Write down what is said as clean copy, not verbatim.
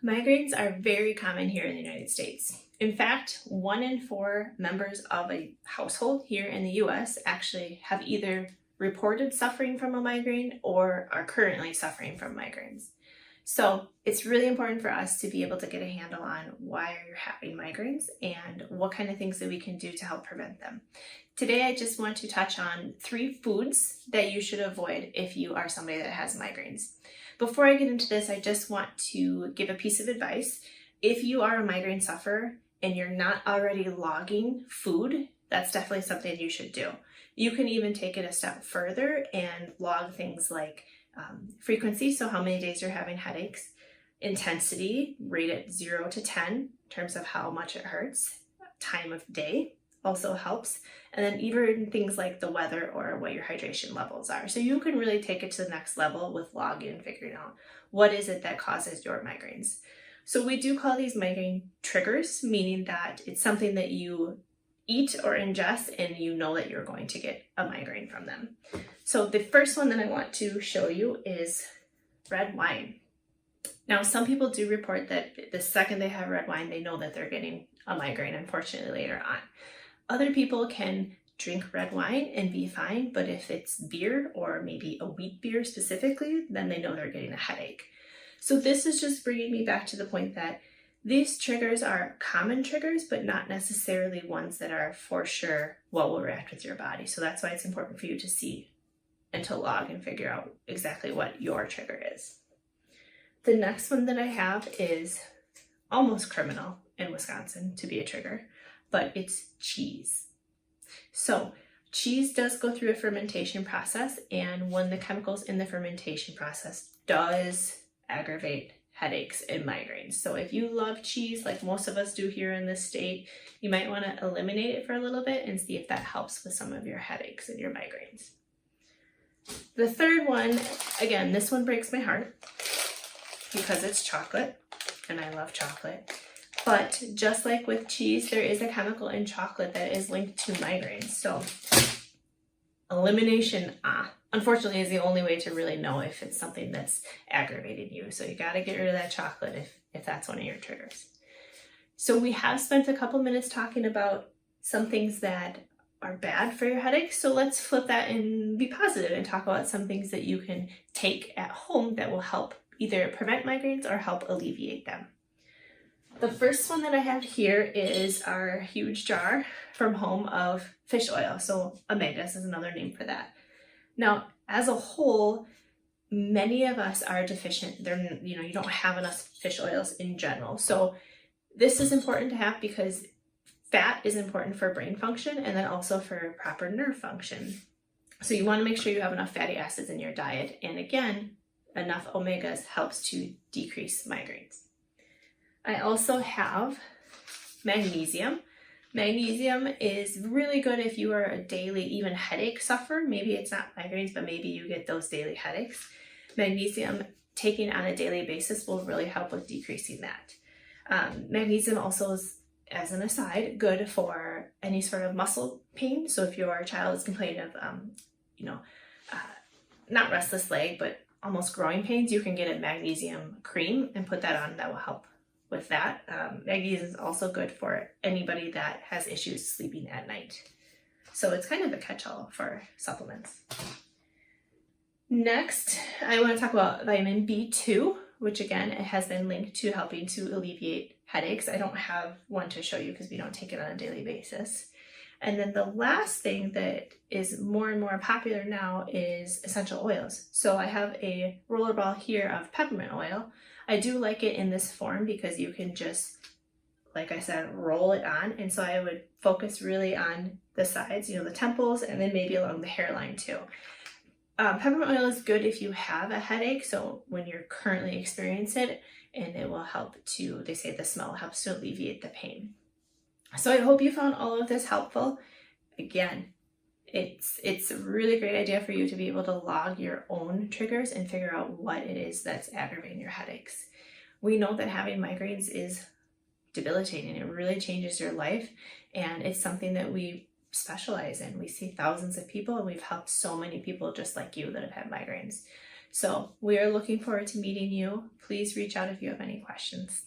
Migraines are very common here in the United States. In fact, 1 in 4 members of a household here in the US actually have either reported suffering from a migraine or are currently suffering from migraines. So it's really important for us to be able to get a handle on why you're having migraines and what kind of things that we can do to help prevent them. Today, I just want to touch on 3 foods that you should avoid if you are somebody that has migraines. Before I get into this, I just want to give a piece of advice. If you are a migraine sufferer and you're not already logging food, that's definitely something you should do. You can even take it a step further and log things like frequency, so how many days you're having headaches, intensity, rate it 0 to 10 in terms of how much it hurts, time of day also helps, and then even things like the weather or what your hydration levels are. So you can really take it to the next level with logging and figuring out what is it that causes your migraines. So we do call these migraine triggers, meaning that it's something that you eat or ingest and you know that you're going to get a migraine from them. So the first one that I want to show you is red wine. Now, some people do report that the second they have red wine, they know that they're getting a migraine, unfortunately, later on. Other people can drink red wine and be fine, but if it's beer or maybe a wheat beer specifically, then they know they're getting a headache. So this is just bringing me back to the point that these triggers are common triggers, but not necessarily ones that are for sure what will react with your body. So that's why it's important for you to see and to log and figure out exactly what your trigger is. The next one that I have is almost criminal in Wisconsin to be a trigger, but it's cheese. So cheese does go through a fermentation process, and one of the chemicals in the fermentation process does aggravate headaches and migraines. So if you love cheese, like most of us do here in this state, you might want to eliminate it for a little bit and see if that helps with some of your headaches and your migraines. The third one, again, this one breaks my heart because it's chocolate, and I love chocolate. But just like with cheese, there is a chemical in chocolate that is linked to migraines. So elimination, unfortunately, is the only way to really know if it's something that's aggravating you. So you got to get rid of that chocolate if that's one of your triggers. So we have spent a couple minutes talking about some things that are bad for your headaches. So let's flip that and be positive and talk about some things that you can take at home that will help either prevent migraines or help alleviate them. The first one that I have here is our huge jar from home of fish oil. So omegas is another name for that. Now, as a whole, many of us are deficient. You don't have enough fish oils in general. So this is important to have because fat is important for brain function and then also for proper nerve function. So you want to make sure you have enough fatty acids in your diet. And again, enough omegas helps to decrease migraines. I also have magnesium. Magnesium is really good if you are a daily, even headache sufferer. Maybe it's not migraines, but maybe you get those daily headaches. Magnesium taking on a daily basis will really help with decreasing that. Magnesium also is, as an aside, good for any sort of muscle pain. So if your child is complaining of, not restless leg, but almost growing pains, you can get a magnesium cream and put that on. That will help with that. Magnesium is also good for anybody that has issues sleeping at night. So it's kind of a catch-all for supplements. Next, I want to talk about vitamin B2, which again, it has been linked to helping to alleviate headaches. I don't have one to show you because we don't take it on a daily basis. And then the last thing that is more and more popular now is essential oils. So I have a rollerball here of peppermint oil. I do like it in this form because you can just, like I said, roll it on. And so I would focus really on the sides, the temples, and then maybe along the hairline too. Peppermint oil is good if you have a headache. So when you're currently experiencing it, and it will help to, they say the smell helps to alleviate the pain. So I hope you found all of this helpful. Again, it's a really great idea for you to be able to log your own triggers and figure out what it is that's aggravating your headaches. We know that having migraines is debilitating. It really changes your life, and it's something that we specialize in. We see thousands of people, and we've helped so many people just like you that have had migraines. So we are looking forward to meeting you. Please reach out if you have any questions.